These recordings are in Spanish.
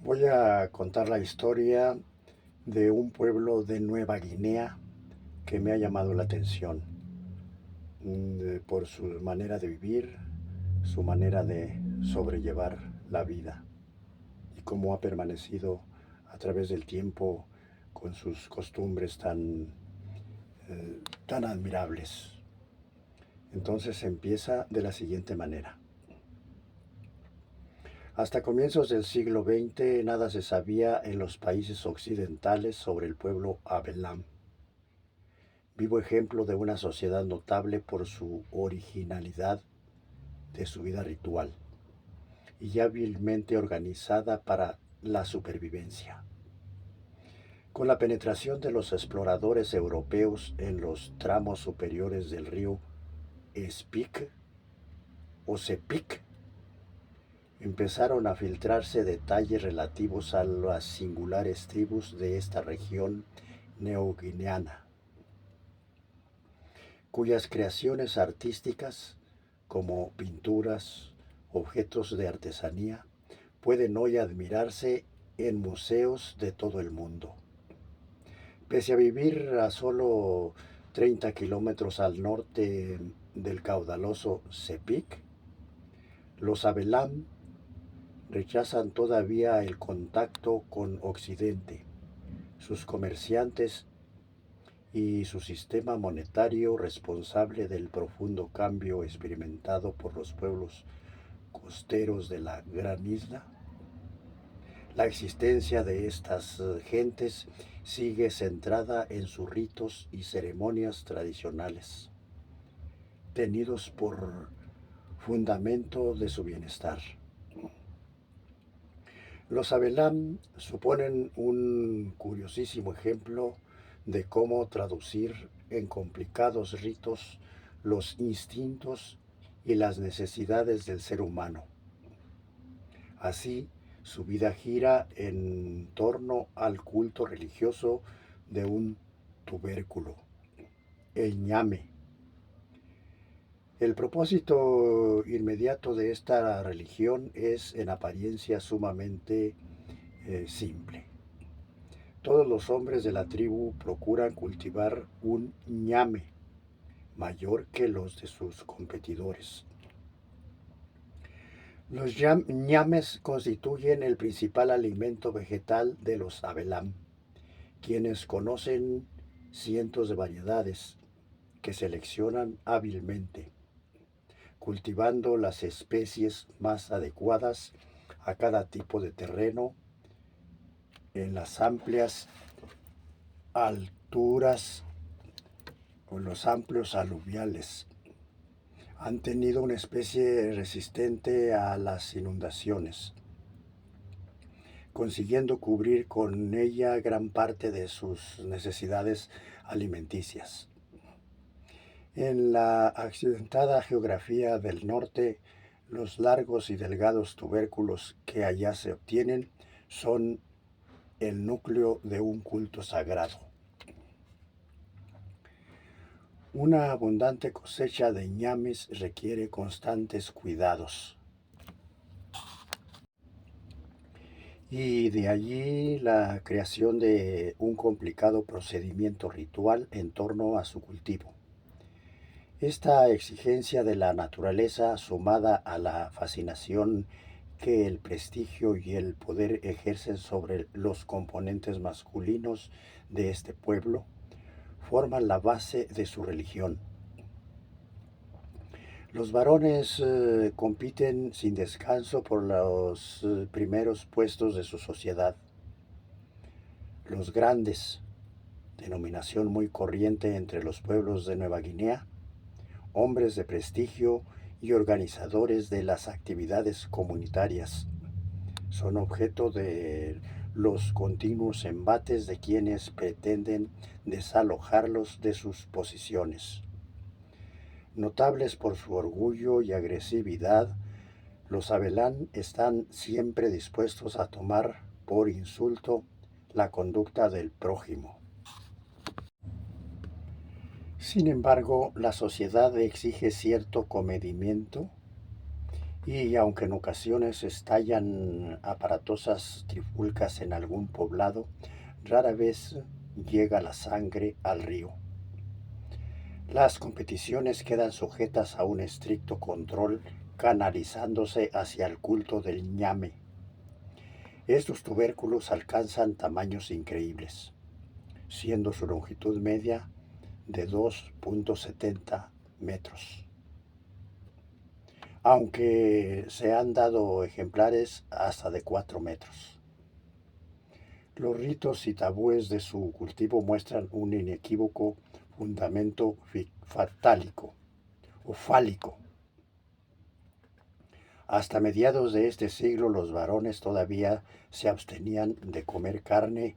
Voy a contar la historia de un pueblo de Nueva Guinea que me ha llamado la atención por su manera de vivir, su manera de sobrellevar la vida y cómo ha permanecido a través del tiempo con sus costumbres tan admirables. Entonces empieza de la siguiente manera. Hasta comienzos del siglo XX nada se sabía en los países occidentales sobre el pueblo Abelam, vivo ejemplo de una sociedad notable por su originalidad de su vida ritual y hábilmente organizada para la supervivencia. Con la penetración de los exploradores europeos en los tramos superiores del río Spic o Sepik, empezaron a filtrarse detalles relativos a las singulares tribus de esta región neoguineana, cuyas creaciones artísticas, como pinturas, objetos de artesanía, pueden hoy admirarse en museos de todo el mundo. Pese a vivir a solo 30 kilómetros al norte del caudaloso Sepik, los Abelam rechazan todavía el contacto con Occidente. Sus comerciantes y su sistema monetario responsable del profundo cambio experimentado por los pueblos costeros de la gran isla. La existencia de estas gentes sigue centrada en sus ritos y ceremonias tradicionales, tenidos por fundamento de su bienestar. Los Abelam suponen un curiosísimo ejemplo de cómo traducir en complicados ritos los instintos y las necesidades del ser humano. Así, su vida gira en torno al culto religioso de un tubérculo, el ñame. El propósito inmediato de esta religión es en apariencia sumamente simple. Todos los hombres de la tribu procuran cultivar un ñame mayor que los de sus competidores. Los ñames constituyen el principal alimento vegetal de los Abelam, quienes conocen cientos de variedades que seleccionan hábilmente, cultivando las especies más adecuadas a cada tipo de terreno en las amplias alturas o los amplios aluviales. Han tenido una especie resistente a las inundaciones, consiguiendo cubrir con ella gran parte de sus necesidades alimenticias. En la accidentada geografía del norte, los largos y delgados tubérculos que allá se obtienen son el núcleo de un culto sagrado. Una abundante cosecha de ñames requiere constantes cuidados. Y de allí la creación de un complicado procedimiento ritual en torno a su cultivo. Esta exigencia de la naturaleza, sumada a la fascinación que el prestigio y el poder ejercen sobre los componentes masculinos de este pueblo, forman la base de su religión. Los varones compiten sin descanso por los primeros puestos de su sociedad. Los grandes, denominación muy corriente entre los pueblos de Nueva Guinea, hombres de prestigio y organizadores de las actividades comunitarias, son objeto de los continuos embates de quienes pretenden desalojarlos de sus posiciones. Notables por su orgullo y agresividad, los Abelán están siempre dispuestos a tomar por insulto la conducta del prójimo. Sin embargo, la sociedad exige cierto comedimiento Y aunque en ocasiones estallan aparatosas trifulcas en algún poblado, rara vez llega la sangre al río. Las competiciones quedan sujetas a un estricto control, canalizándose hacia el culto del ñame. Estos tubérculos alcanzan tamaños increíbles, siendo su longitud media de 2,70 metros, aunque se han dado ejemplares hasta de 4 metros. Los ritos y tabúes de su cultivo muestran un inequívoco fundamento fatálico o fálico. Hasta mediados de este siglo los varones todavía se abstenían de comer carne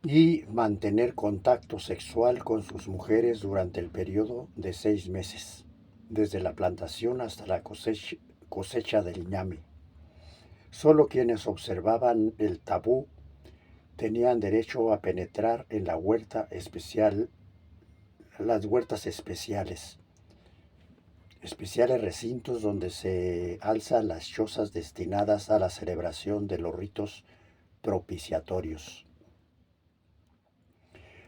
y mantener contacto sexual con sus mujeres durante el periodo de 6 meses, desde la plantación hasta la cosecha del ñame. Solo quienes observaban el tabú tenían derecho a penetrar en la huerta especial, las huertas especiales recintos donde se alzan las chozas destinadas a la celebración de los ritos propiciatorios.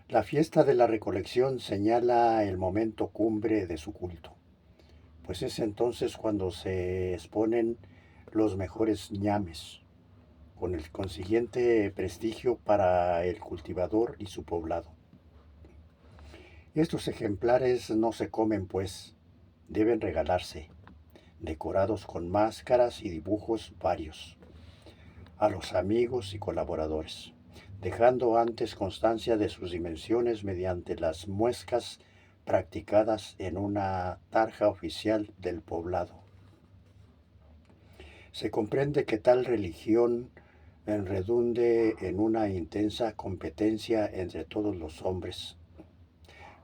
La fiesta de la recolección señala el momento cumbre de su culto, pues es entonces cuando se exponen los mejores ñames, con el consiguiente prestigio para el cultivador y su poblado. Estos ejemplares no se comen, pues, deben regalarse, decorados con máscaras y dibujos varios, a los amigos y colaboradores, dejando antes constancia de sus dimensiones mediante las muescas practicadas en una tarja oficial del poblado. Se comprende que tal religión redunde en una intensa competencia entre todos los hombres,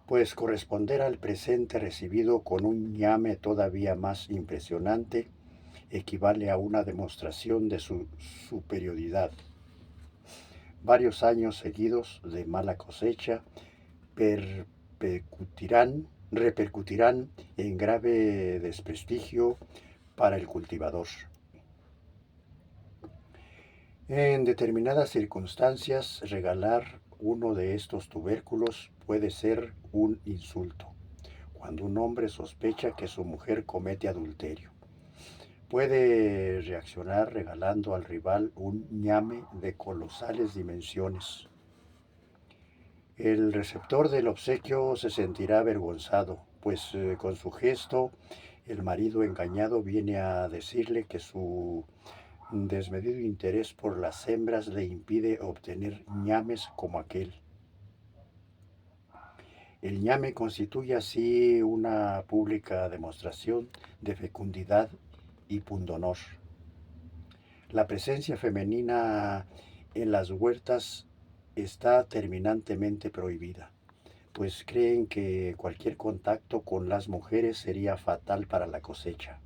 pues corresponder al presente recibido con un ñame todavía más impresionante equivale a una demostración de su superioridad. Varios años seguidos de mala cosecha repercutirán en grave desprestigio para el cultivador. En determinadas circunstancias, regalar uno de estos tubérculos puede ser un insulto, cuando un hombre sospecha que su mujer comete adulterio. Puede reaccionar regalando al rival un ñame de colosales dimensiones. El receptor del obsequio se sentirá avergonzado, pues con su gesto el marido engañado viene a decirle que su desmedido interés por las hembras le impide obtener ñames como aquel. El ñame constituye así una pública demostración de fecundidad y pundonor. La presencia femenina en las huertas está terminantemente prohibida, pues creen que cualquier contacto con las mujeres sería fatal para la cosecha.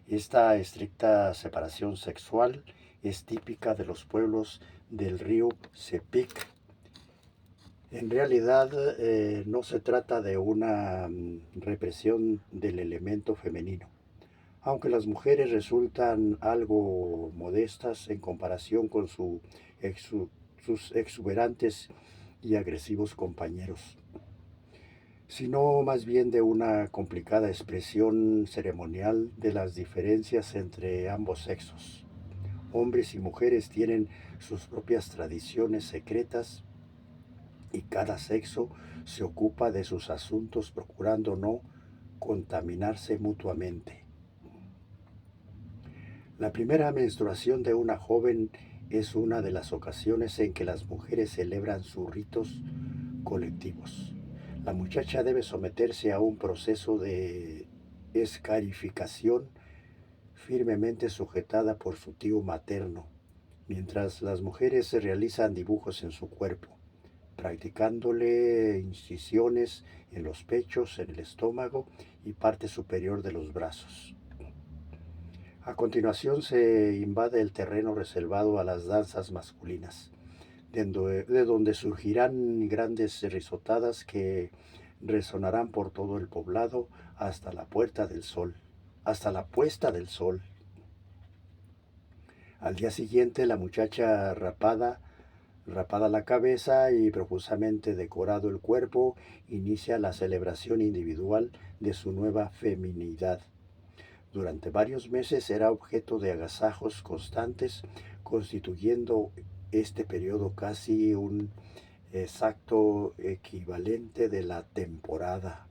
Esta estricta separación sexual es típica de los pueblos del río Sepic. En realidad no se trata de una represión del elemento femenino, aunque las mujeres resultan algo modestas en comparación con sus exuberantes y agresivos compañeros, sino más bien de una complicada expresión ceremonial de las diferencias entre ambos sexos. Hombres y mujeres tienen sus propias tradiciones secretas y cada sexo se ocupa de sus asuntos procurando no contaminarse mutuamente. La primera menstruación de una joven es una de las ocasiones en que las mujeres celebran sus ritos colectivos. La muchacha debe someterse a un proceso de escarificación firmemente sujetada por su tío materno, mientras las mujeres se realizan dibujos en su cuerpo, practicándole incisiones en los pechos, en el estómago y parte superior de los brazos. A continuación se invade el terreno reservado a las danzas masculinas, de donde surgirán grandes risotadas que resonarán por todo el poblado hasta la puerta del sol, hasta la puesta del sol. Al día siguiente la muchacha rapada la cabeza y profusamente decorado el cuerpo, inicia la celebración individual de su nueva feminidad. Durante varios meses será objeto de agasajos constantes, constituyendo este periodo casi un exacto equivalente de la temporada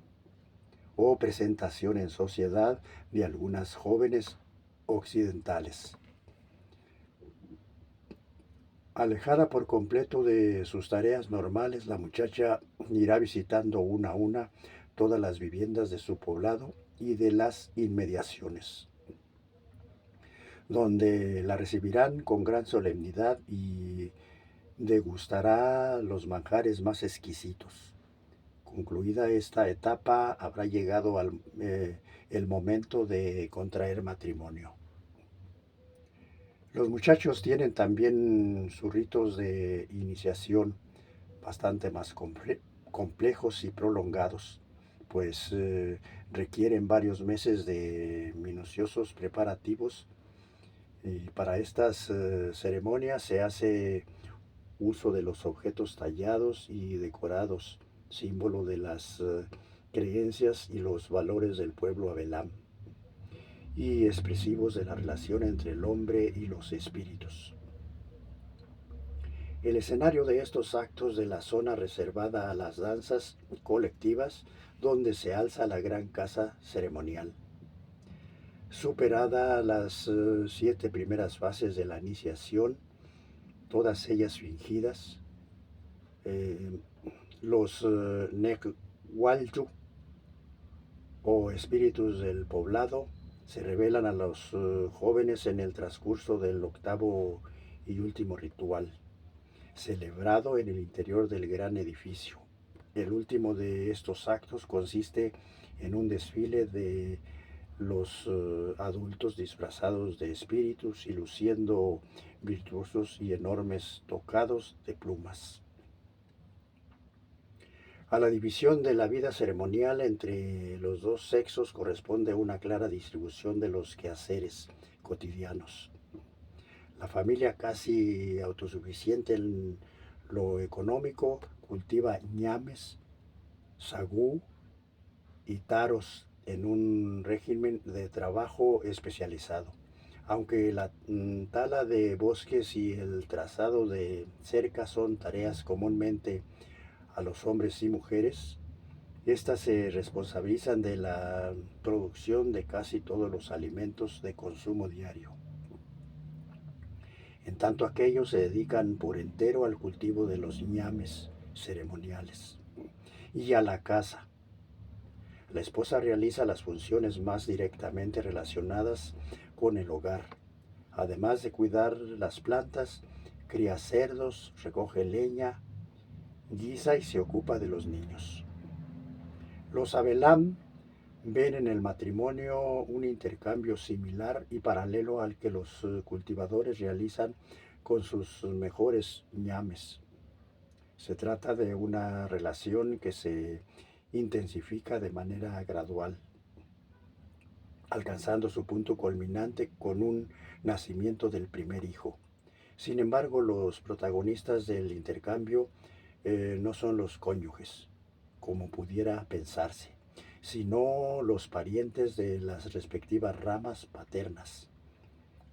o presentación en sociedad de algunas jóvenes occidentales. Alejada por completo de sus tareas normales, la muchacha irá visitando una a una todas las viviendas de su poblado y de las inmediaciones, donde la recibirán con gran solemnidad y degustará los manjares más exquisitos. Concluida esta etapa, habrá llegado el momento de contraer matrimonio. Los muchachos tienen también sus ritos de iniciación bastante más complejos y prolongados, pues requieren varios meses de minuciosos preparativos, y para estas ceremonias se hace uso de los objetos tallados y decorados, símbolo de las creencias y los valores del pueblo Abelam, y expresivos de la relación entre el hombre y los espíritus. El escenario de estos actos de la zona reservada a las danzas colectivas, donde se alza la gran casa ceremonial. Superada las 7 primeras fases de la iniciación, todas ellas fingidas, eh, los Nekwalyu o espíritus del poblado se revelan a los jóvenes en el transcurso del octavo y último ritual, celebrado en el interior del gran edificio. El último de estos actos consiste en un desfile de los adultos disfrazados de espíritus y luciendo virtuosos y enormes tocados de plumas. A la división de la vida ceremonial entre los dos sexos corresponde una clara distribución de los quehaceres cotidianos. La familia, casi autosuficiente en lo económico, cultiva ñames, sagú y taros en un régimen de trabajo especializado. Aunque la tala de bosques y el trazado de cercas son tareas comúnmente a los hombres y mujeres, estas se responsabilizan de la producción de casi todos los alimentos de consumo diario. En tanto aquellos se dedican por entero al cultivo de los ñames ceremoniales y a la caza. La esposa realiza las funciones más directamente relacionadas con el hogar, además de cuidar las plantas, cría cerdos, recoge leña, guisa y se ocupa de los niños. Los Abelam ven en el matrimonio un intercambio similar y paralelo al que los cultivadores realizan con sus mejores ñames. Se trata de una relación que se intensifica de manera gradual, alcanzando su punto culminante con un nacimiento del primer hijo. Sin embargo, los protagonistas del intercambio no son los cónyuges, como pudiera pensarse, sino los parientes de las respectivas ramas paternas.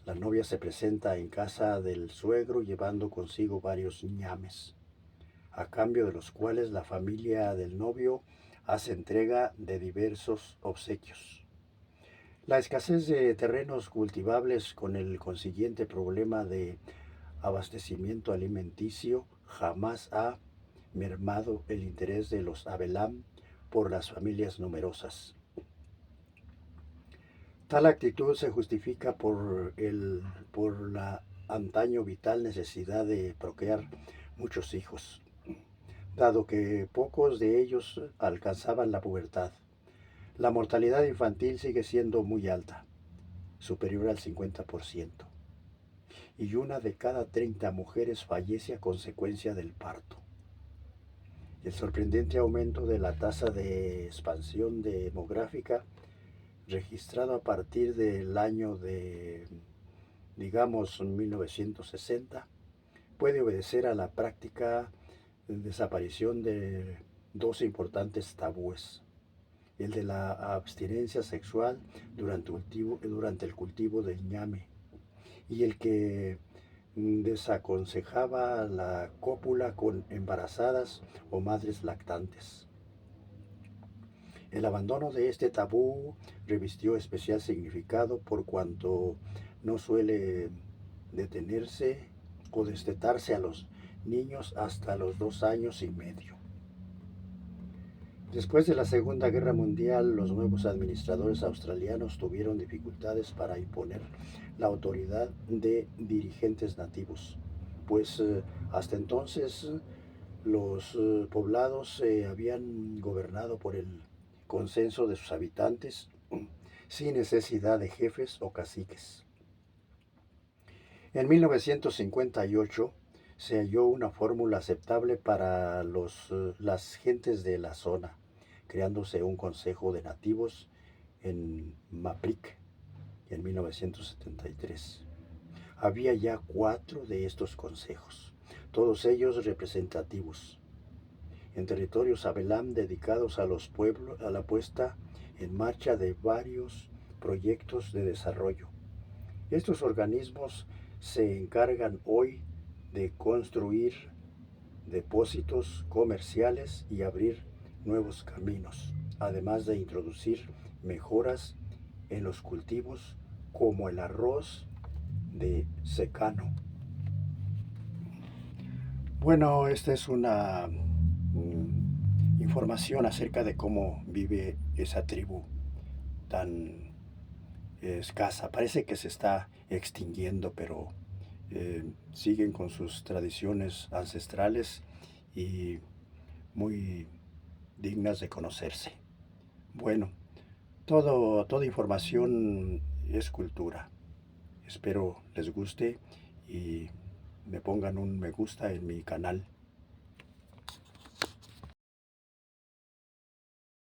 La novia se presenta en casa del suegro llevando consigo varios ñames, a cambio de los cuales la familia del novio hace entrega de diversos obsequios. La escasez de terrenos cultivables con el consiguiente problema de abastecimiento alimenticio jamás ha mermado el interés de los Abelam por las familias numerosas. Tal actitud se justifica por la antaño vital necesidad de procrear muchos hijos, dado que pocos de ellos alcanzaban la pubertad. La mortalidad infantil sigue siendo muy alta, superior al 50%, y una de cada 30 mujeres fallece a consecuencia del parto. El sorprendente aumento de la tasa de expansión demográfica registrado a partir del año de, digamos, 1960, puede obedecer a la práctica de desaparición de dos importantes tabúes: el de la abstinencia sexual durante el cultivo del ñame y el que desaconsejaba la cópula con embarazadas o madres lactantes. El abandono de este tabú revistió especial significado por cuanto no suele detenerse o destetarse a los niños hasta los 2 años y medio. Después de la Segunda Guerra Mundial, los nuevos administradores australianos tuvieron dificultades para imponer la autoridad de dirigentes nativos, pues hasta entonces los poblados se habían gobernado por el consenso de sus habitantes sin necesidad de jefes o caciques. En 1958 se halló una fórmula aceptable para las gentes de la zona, creándose un consejo de nativos en Maprik en 1973. Había ya 4 de estos consejos, todos ellos representativos, en territorios Abelam dedicados a los pueblos, a la puesta en marcha de varios proyectos de desarrollo. Estos organismos se encargan hoy de construir depósitos comerciales y abrir nuevos caminos, además de introducir mejoras en los cultivos como el arroz de secano. Bueno, esta es una información acerca de cómo vive esa tribu tan escasa. Parece que se está extinguiendo, pero siguen con sus tradiciones ancestrales y muy dignas de conocerse. Bueno, toda información es cultura. Espero les guste y me pongan un me gusta en mi canal.